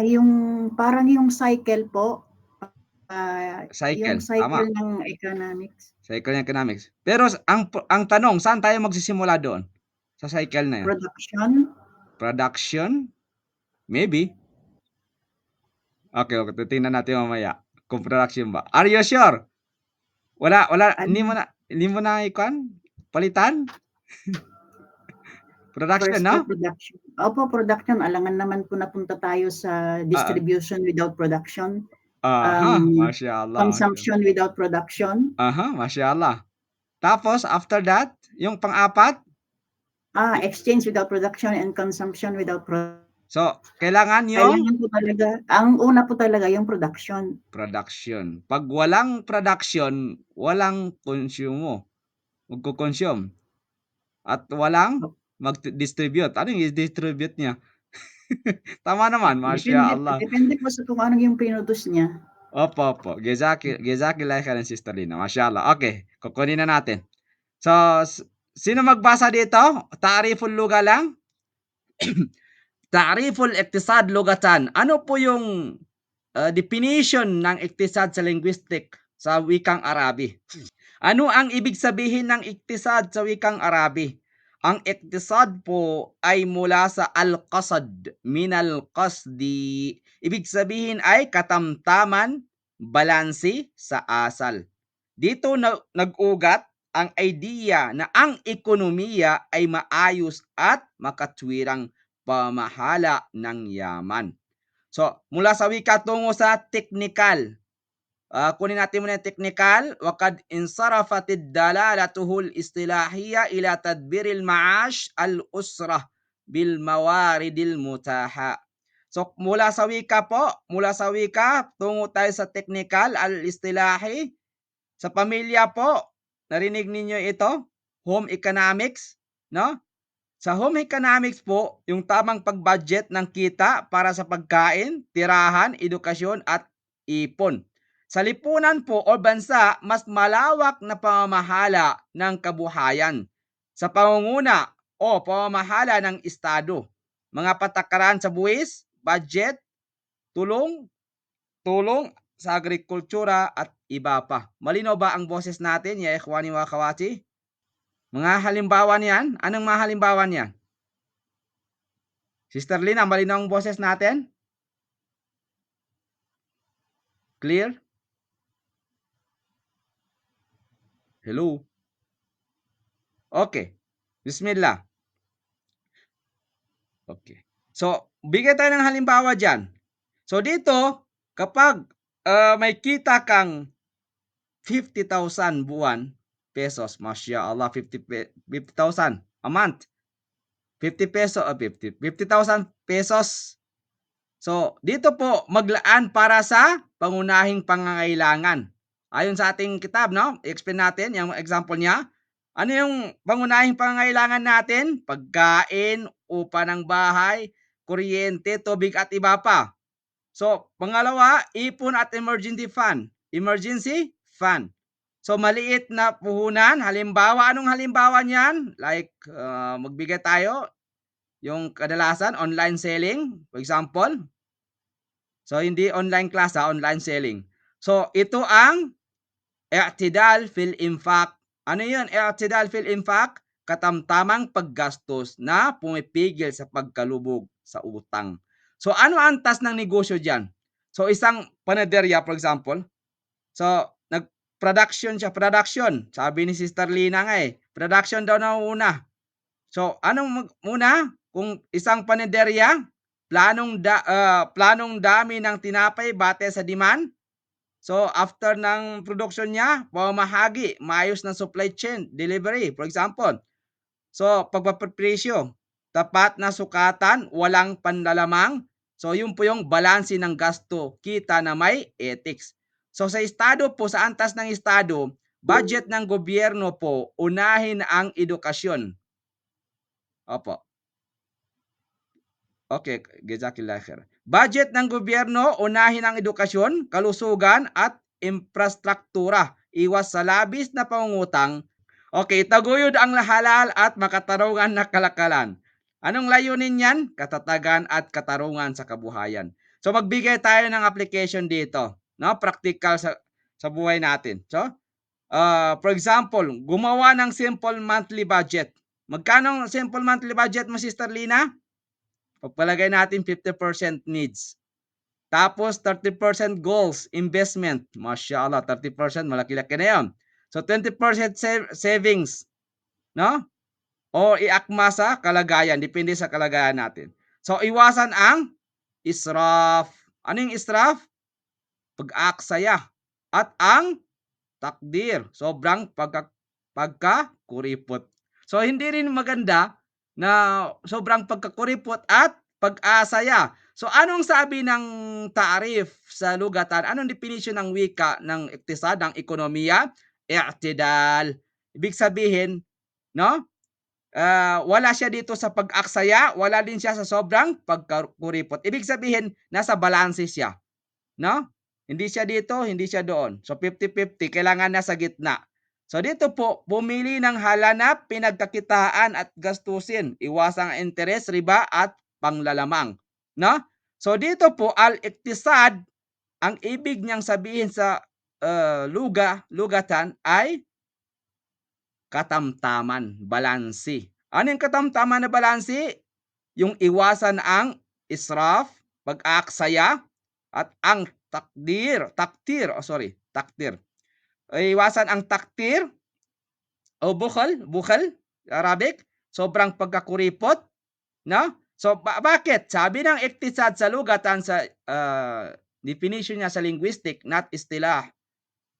Yung parang yung cycle po, yung Cycle, cycle tama. ng economics, Cycle ng economics. Pero ang tanong, saan tayo magsisimula doon? Sa cycle na 'yan? production, Production? Maybe. Okay, okay, titingnan natin mamaya kung production ba. Are you sure? Wala, ano, hindi mo na ikuan? Palitan? Production, first po no? production. Opo, production, alangan naman po napunta tayo sa Oo. distribution without production, Aha, um, masyaallah, masya consumption without production, masyaallah. Tapos after that, yung pang-apat, exchange without production and consumption without so kailangan yung kailangan po talaga ang una po talaga yung production. production. 'Pag walang production, walang konsumo, magko-consume at walang mag-distribute. Ano yung i-distribute niya? Tama naman, Depende masyaallah. depende po sa kung ano yung produce niya. Opo, opo. Jazakallah khairan Sister Lina, masyaallah. Okay, kukunin na natin. So, sino magbasa dito? Ta'riful lugha lang? Ta'riful iktisad lugatan. Ano po yung definition ng iktisad sa linguistic sa wikang Arabi? Ano ang ibig sabihin ng iktisad sa wikang Arabi? Ang iktisad po ay mula sa al-qasad, minal qasdi. Ibig sabihin ay katamtaman, balansi sa asal. Dito nag-ugat ang idea na ang ekonomiya ay maayos at makatwirang pamahala ng yaman. So, mula sa wika tungo sa technical. Kunin natin muna yung technical. Wakad insarafatid dalalatuhul istilahiyya ila tadbiril maash al-usrah bil mawaridil mutaha. So, mula sa wika, tungo tayo sa technical, al-istilahi. Sa pamilya po, narinig ninyo ito? Home economics, no? Sa home economics po, yung tamang pag-budget ng kita para sa pagkain, tirahan, edukasyon at ipon. Sa lipunan po o bansa, mas malawak na pamamahala ng kabuhayan. Sa pangunguna o pamamahala ng estado, mga patakaran sa buwis, budget, tulong, tulong sa agrikultura at iba pa. Malinaw ba ang boses natin, ya ikhwani wa akhawati? Mga halimbawa niyan, anong mga halimbawa niyan? Sister Lina, malinaw ang boses natin? Clear? Hello? Okay. Bismillah. Okay. So, bigay tayo ng halimbawa dyan. So, dito, kapag may kita kang 50,000 buwan, pesos, masya Allah, 50,000 a month. 50 peso, 50,000 pesos. So, dito po, maglaan para sa pangunahing pangangailangan. Ayon sa ating kitab, no? I-explain natin yung example niya. Ano yung pangunahing pangangailangan natin? Pagkain, upa ng bahay, kuryente, tubig at iba pa. So, pangalawa, ipon at emergency fund. Emergency fund. So, maliit na puhunan. Halimbawa, anong halimbawa niyan? Like, magbigay tayo. Yung kadalasan, online selling, for example. So, hindi online class, online selling. So, ito ang i'tidal fil infaq. Ano yun? I'tidal fil infaq, katamtamang paggastos na pumipigil sa pagkalubog sa utang. So, ano ang antas ng negosyo dyan? So, isang panaderya, for example. So, nag-production siya. Production. Sabi ni Sister Lina nga production daw na una. So, anong muna? Kung isang panaderya, planong dami ng tinapay bate sa demand. So, after ng production niya, pamahagi, maayos ng supply chain, delivery, for example. So, pagpapresyo, tapat na sukatan, walang panlalamang. So, yun po yung balanse ng gasto, kita na may ethics. So, sa estado po, sa antas ng estado, budget ng gobyerno po, unahin ang edukasyon. Opo. Okay, jazakillah khair. Budget ng gobyerno, unahin ang edukasyon, kalusugan at infrastruktura. Iwas sa labis na pangungutang. Okay, taguyod ang halal at makatarungan na kalakalan. Anong layunin niyan? Katatagan at katarungan sa kabuhayan. So magbigay tayo ng application dito, no? Practical sa buhay natin. So, for example, gumawa ng simple monthly budget. Magkano ang simple monthly budget mo, Sister Lina? Pagpalagay natin 50% needs. Tapos 30% goals, investment. Mashallah, 30% malaki-laki na 'yon. So 20% savings, no? O iakma sa kalagayan, depende sa kalagayan natin. So iwasan ang israf. Ano yung israf? Pag-aaksaya. At ang takdir, sobrang pagkakuripot. So hindi rin maganda na sobrang pagkakuripot at pag-asaya. So anong sabi ng taarif sa lugatan? Anong definition ng wika ng iktisad, ng ekonomiya? I'tidal. Ibig sabihin, no? Wala siya dito sa pag-aksaya, wala din siya sa sobrang pagkakuripot. Ibig sabihin, nasa balanse siya, no? Hindi siya dito, hindi siya doon. So 50-50, kailangan nasa gitna. So dito po, pumili ng halanap, pinagkakitaan at gastusin. Iwasang interes, riba at panglalamang, no? So dito po, al-iktisad, ang ibig niyang sabihin sa lugatan ay katamtaman, balanse. Ano yung katamtaman na balanse? Yung iwasan ang israf, pag-aaksaya, at ang taktir. Iwasan ang taktir o bukal, Arabic, sobrang pagkakuripot, no? So bakit? Sabi ng iktisad sa lugatan sa definition niya sa linguistic, not istilah,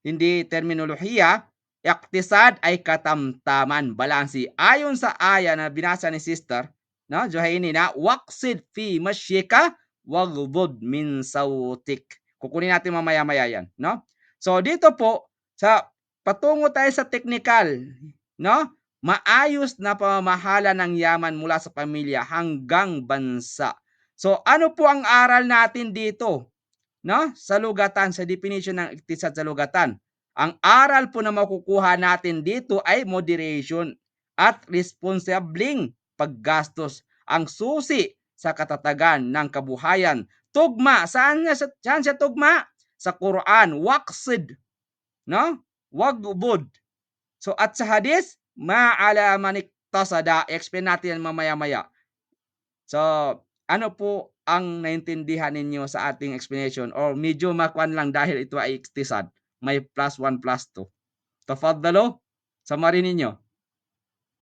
hindi terminolohiya, iktisad ay katamtaman, balansi. Ayon sa aya na binasa ni Sister, no, Johaini, na waqsid fi mashyika waghdud min sautik. Kukunin natin mamaya-maya yan, no? So dito po, sa patungo tayo sa technical, no? Maayos na pamamahala ng yaman mula sa pamilya hanggang bansa. So ano po ang aral natin dito, no? Sa lugatan, sa definition ng iktisad sa lugatan. Ang aral po na makukuha natin dito ay moderation at responsableng paggastos. Ang susi sa katatagan ng kabuhayan. Tugma, saan siya tugma? Sa Quran, waqsid, no? Wagbud. So at sa hadis, ma'ala maniktasada, explain natin yan mamaya-maya. So ano po ang naintindihan ninyo sa ating explanation, or medyo makuan lang dahil ito ay iktisad, may +1 +2? Tafadhalo, samarin ninyo.